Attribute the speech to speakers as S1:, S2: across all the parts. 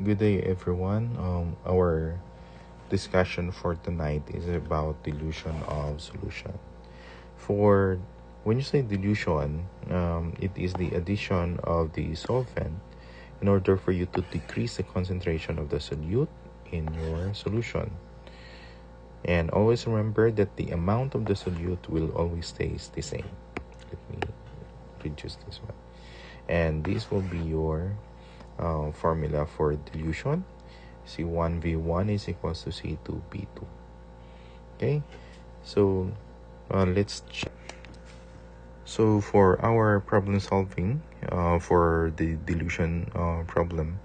S1: Good day, everyone. Our discussion for tonight is about dilution of solution. For when you say dilution, it is the addition of the solvent in order for you to decrease the concentration of the solute in your solution. And always remember that the amount of the solute will always stay the same. Let me reduce this one. And this will be your formula for dilution. C1V1 is equals to C2V2. Okay, so let's check. So for our problem solving for the dilution problem,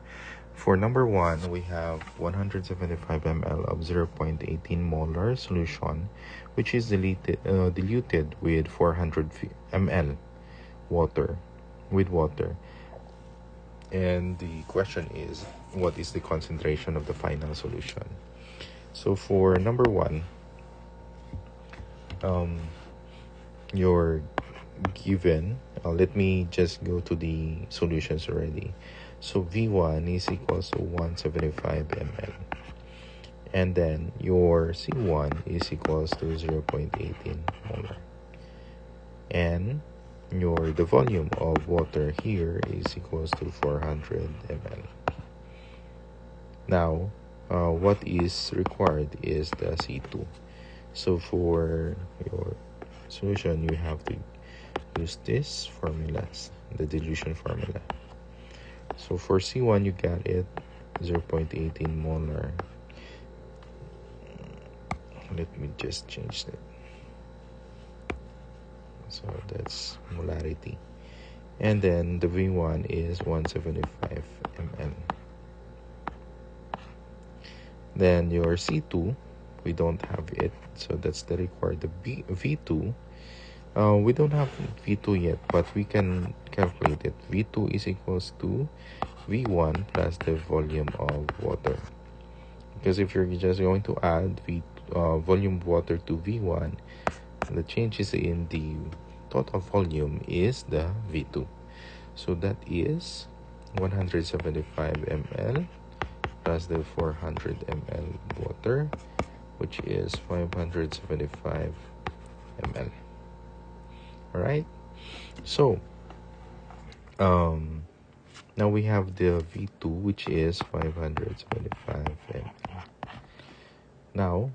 S1: for number 1, we have 175 ml of 0.18 molar solution, which is diluted with 400 ml water. And the question is, what is the concentration of the final solution? So for number 1, you're given, let me just go to the solutions already. So V1 is equals to 175 ml. And then your C1 is equals to 0.18 molar. And the volume of water here is equals to 400 ml. Now, what is required is the C2. So for your solution, you have to use this formulas, the dilution formula. So for C1, you got it 0.18 molar. Let me just change that. So that's molarity. And then the V1 is 175 ml. Then your C2, we don't have it, so that's the required. The V2, we don't have V2 yet, but we can calculate it. V2 is equals to V1 plus the volume of water. Because if you're just going to add volume of water to V1, the changes in the total volume is the V2. So that is 175 ml plus the 400 ml water, which is 575 ml. All right. So now we have the V2, which is 575 ml. Now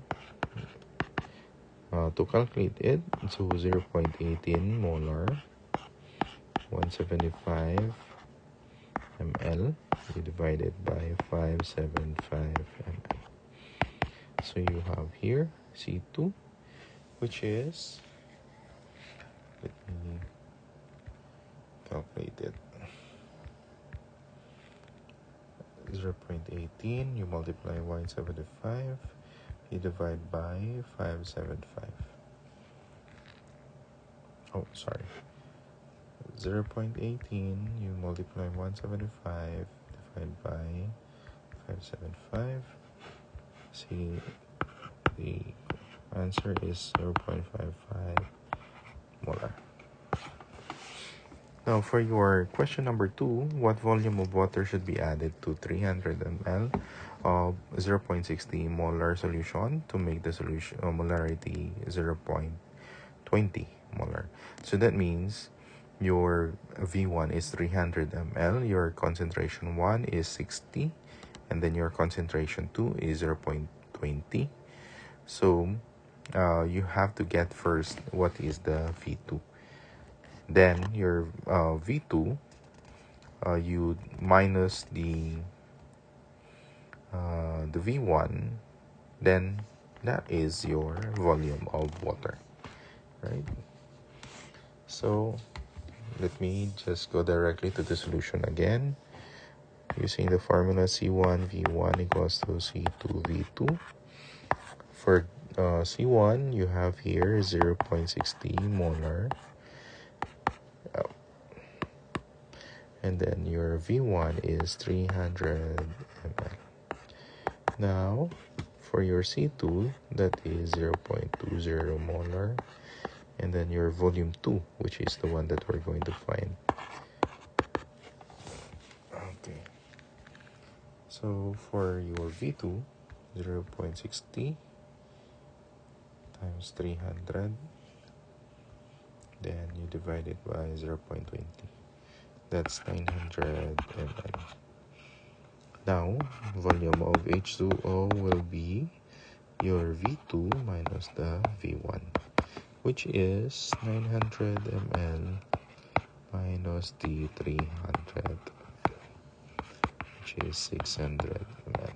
S1: to calculate it, so 0.18 molar, 175 ml, we divide it by 575 ml. So you have here C2, which is, let me calculate it, 0.18, you multiply 175, you divide by 575. Oh, sorry. 0.18, you multiply 175, divide by 575. See, the answer is 0.55 molar. Now for your question number 2, what volume of water should be added to 300 ml of 0.60 molar solution to make the solution molarity 0.20 molar? So that means your V1 is 300 ml, your concentration 1 is 60, and then your concentration 2 is 0.20. So you have to get first what is the V2. Then your V2, you minus the V1, then that is your volume of water, right? So let me just go directly to the solution again. Using the formula C1V1 equals to C2V2. For C1, you have here 0.60 molar. And then your V1 is 300 ml. Now, for your C2, that is 0.20 molar. And then your volume 2, which is the one that we're going to find. Okay. So for your V2, 0.60 times 300, then you divide it by 0.20. That's 900 ml. Now, volume of H2O will be your V2 minus the V1, which is 900 ml minus the 300, which is 600 ml.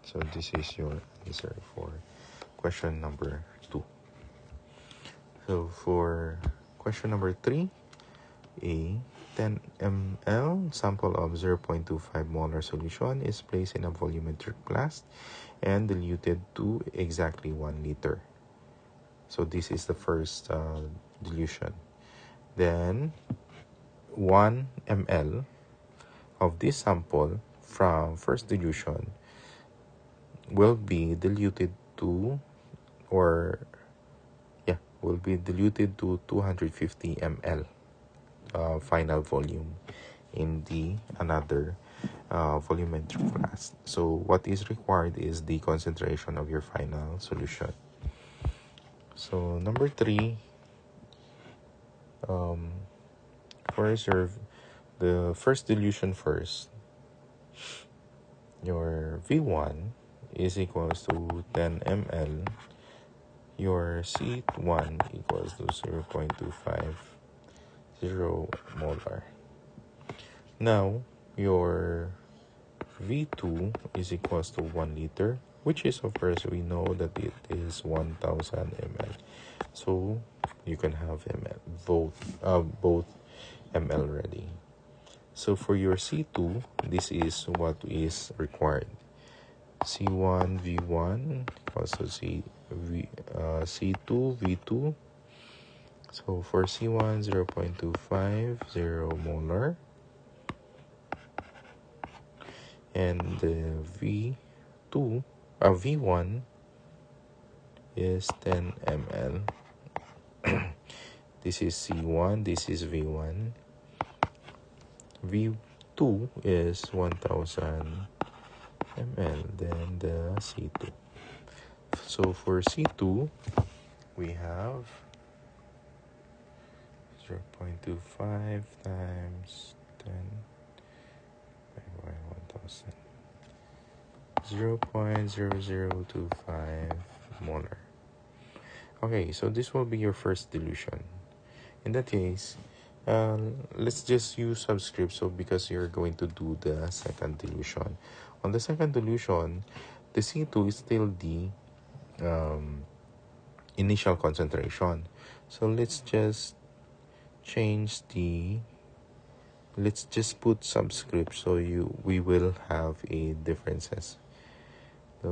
S1: So this is your answer for question number 2. So for question number 3, a 10 ml sample of 0.25 molar solution is placed in a volumetric flask and diluted to exactly 1 liter. So this is the first dilution. Then 1 ml of this sample from first dilution will be diluted to, will be diluted to 250 ml final volume in the another volumetric flask. So what is required is the concentration of your final solution. So number 3, first the first dilution first. Your V1 is equals to 10 ml. Your C1 equals to 0.25 molar. Now, your V2 is equals to 1 liter, which is, of course, we know that it is 1000 ml. So, you can have both ml ready. So, for your C2, this is what is required. C1 V1 equals to C2 V2. So for C1, 0.25 molar, and the V1 is 10 ml. This is C1, this is V1. V2 is 1000 ml, then the C2. So for C2, we have 0.25 times 10 by 1000. 0.0025 molar. Okay, so this will be your first dilution. In that case, let's just use subscript, so because you're going to do the second dilution. On the second dilution, the C2 is still the initial concentration. So let's just put subscript, so we will have a differences.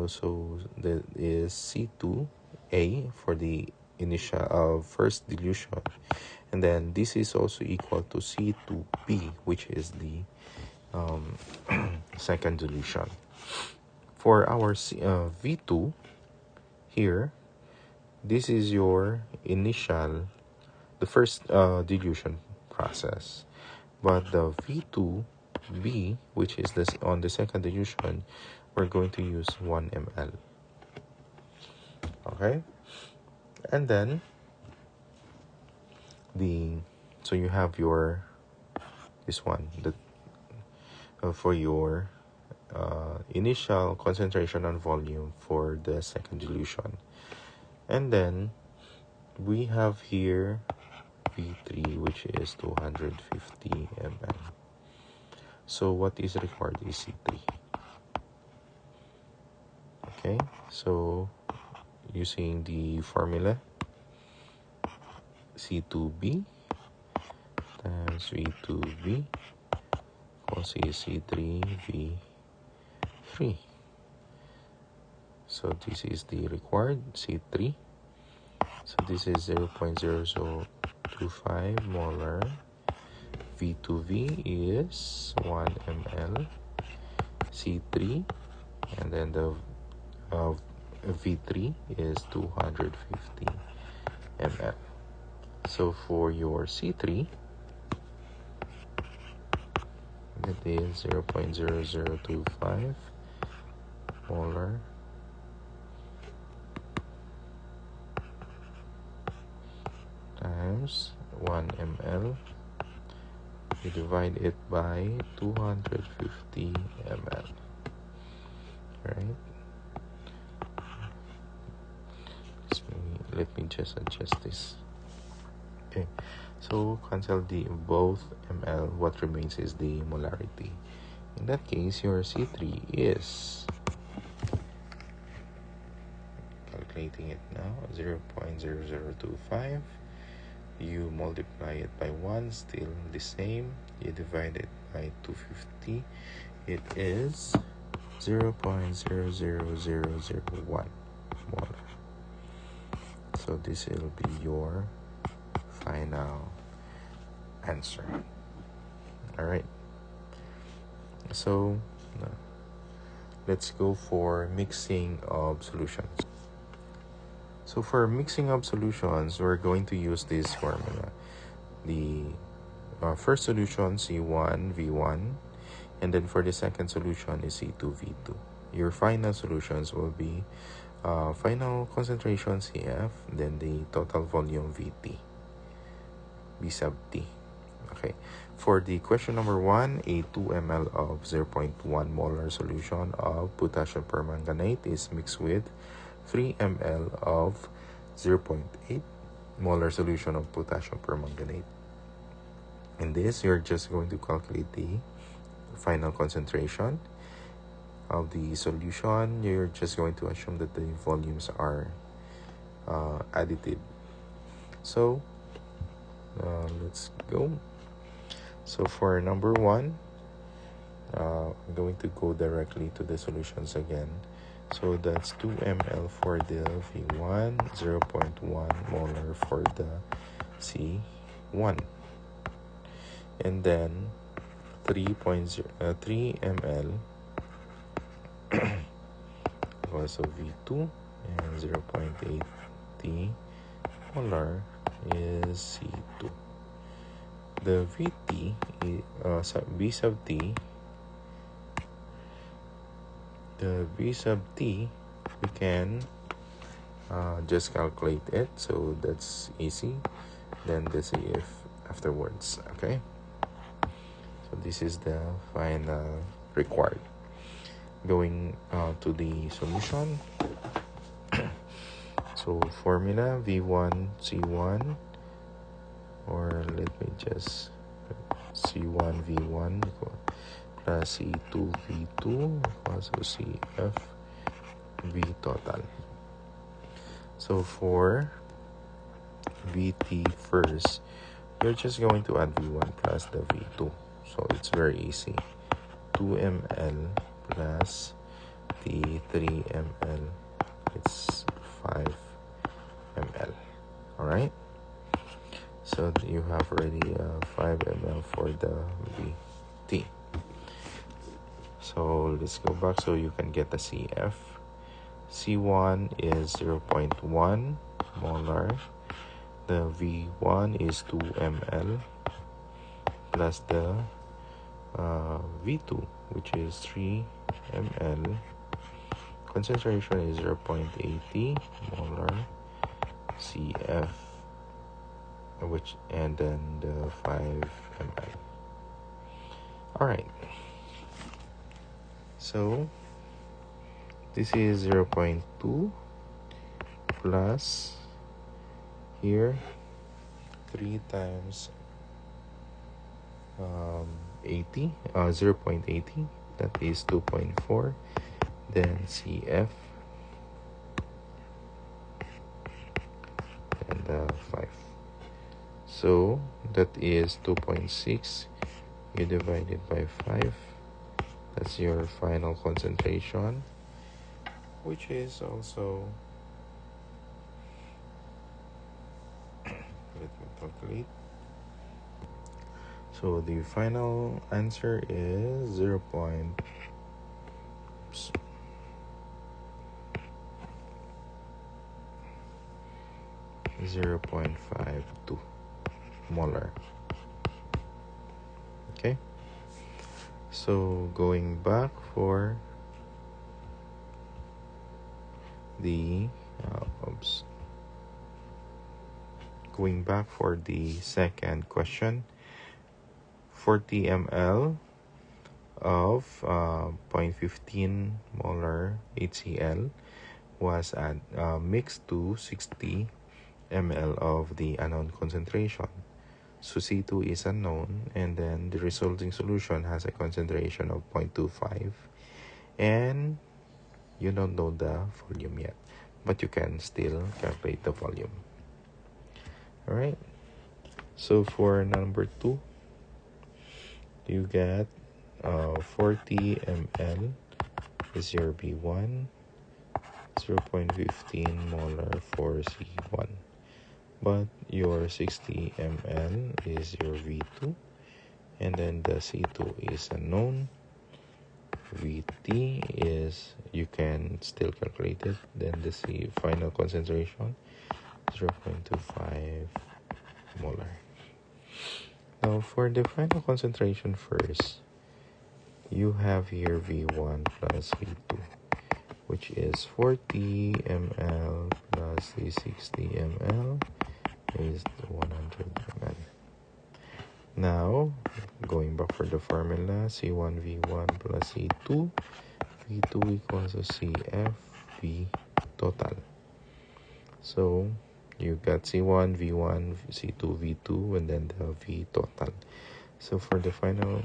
S1: So that is C2A for the initial first dilution, and then this is also equal to C2B, which is the second dilution. For our V2 here, this is your the first dilution process, but the V2B, which is this on the second dilution, we're going to use 1 ml. Okay, and then so you have your this one for your initial concentration and volume for the second dilution, and then we have here V3, which is 250 ml. So what is required is C3. Okay, so using the formula, C2B times V2B equals C3V3. So this is the required C3. So this is 0.0025 molar. V2V is 1 ml. C3, and then the V3 is 250 ml. So for your C3, It is 0.0025 molar times 1 ml. You divide it by 250 ml. Right? Let me just adjust this. Okay, so cancel the both ml. What remains is the molarity. In that case, your C3 is, calculating it now, 0.0025. You multiply it by 1, still the same. You divide it by 250. It is 0.00001 molar. So this will be your final answer. All right. So let's go for mixing of solutions. So for mixing of solutions, we're going to use this formula. The first solution, C1 V1, and then for the second solution is C2 V2. Your final solutions will be final concentration CF, then the total volume VT, V sub T. Okay, for the question number 1, a 2 ml of 0.1 molar solution of potassium permanganate is mixed with 3 ml of 0.8 molar solution of potassium permanganate. In this, you're just going to calculate the final concentration of the solution. You're just going to assume that the volumes are additive. So let's go. So for number 1, I'm going to go directly to the solutions again. So that's 2 ml for the V1, 0.1 molar for the C1, and then 3 ml also V2, and 0.8 T molar is C2. The VT, V sub T, the V sub T, we can just calculate it, so that's easy. Then the CF afterwards. Okay, so this is the final required. Going to the solution. So formula V1 C1, or let me just C1 V1 plus C2 V2 equals to CF V total. So for VT first, you're just going to add V1 plus the V2. So it's very easy. 2 ml plus the 3 ml, it's 5 ml. Alright? So you have already 5 ml for the VT. So let's go back so you can get the CF. C1 is 0.1 molar. The V1 is 2 ml plus the V2, which is 3 ml. Concentration is 0.80 molar CF, and then the 5 ml. All right. So this is 0.2 plus here 3 times 0.80, that is 2.4, then CF, and 5. So that is 2.6. You divide it by 5. That's your final concentration, which is also, let me calculate. So the final answer is 0.52 molar. Okay, So going back for the second question, 40 ml of 0.15 molar HCl was mixed to 60 ml of the unknown concentration. So C2 is unknown, and then the resulting solution has a concentration of 0.25, and you don't know the volume yet, but you can still calculate the volume. All right. So for number 2, you get 40 ml is your V1, 0.15 molar for C1. But your 60 ml is your V2, and then the C2 is unknown. Vt is, you can still calculate it. Then the final concentration, 0.25 molar. Now for the final concentration first, you have here V1 plus V2, which is 40 ml plus the 60 ml is 100 ml. Now, going back for the formula, C1V1 plus C2, V2 equals to CFV total. So, you got C1, V1, C2, V2, and then the V total. So, for the final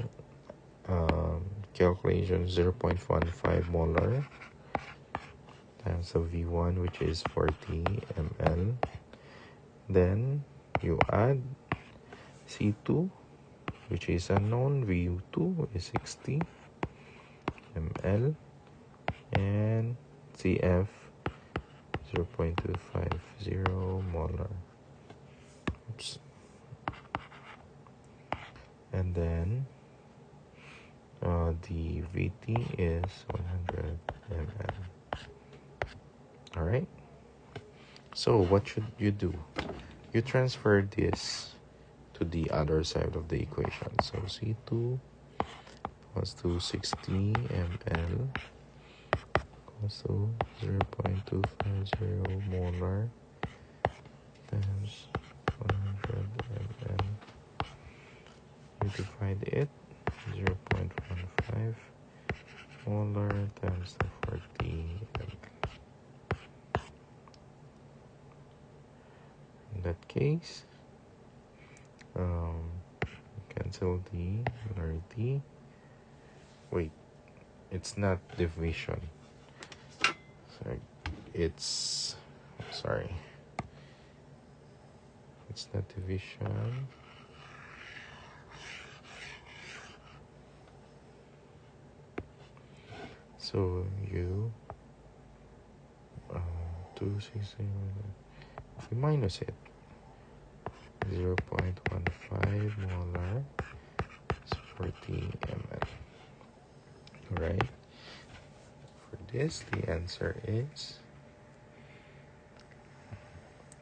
S1: calculation, 0.15 molar times the V1, which is 40 ml. Then, you add C2, which is unknown. V2 is 60 ml, and CF 0.250 molar. Oops. And then the VT is 100 ml. All right. So what should you do? You transfer this to the other side of the equation. So C2 equals to 60 ml equals to 0.250 molar times 100 ml. You divide it, 0.15 molar times the 40 ml. In that case, cancel the polarity. Wait, it's not division. It's not division. So you 260, you minus it. 0.15 molar is 40 ml. Alright. For this, the answer is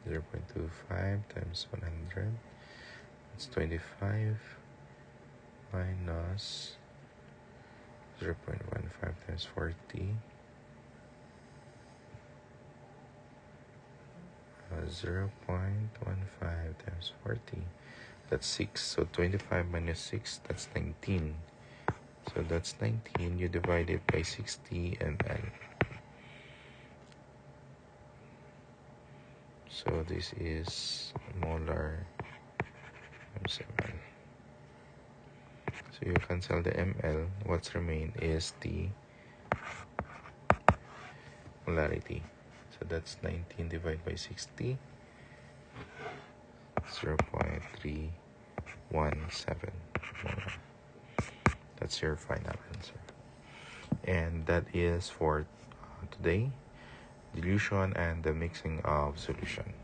S1: 0.25 times 100. It's 25 minus 0.15 times 40. 0.15 times 40, that's 6. So 25 minus 6, that's 19. So that's 19. You divide it by 60 ml. So this is molar times ml. So you cancel the ml. What's remain is the molarity. So that's 19 divided by 60, 0.317 molar. That's your final answer. And that is for today, dilution and the mixing of solution.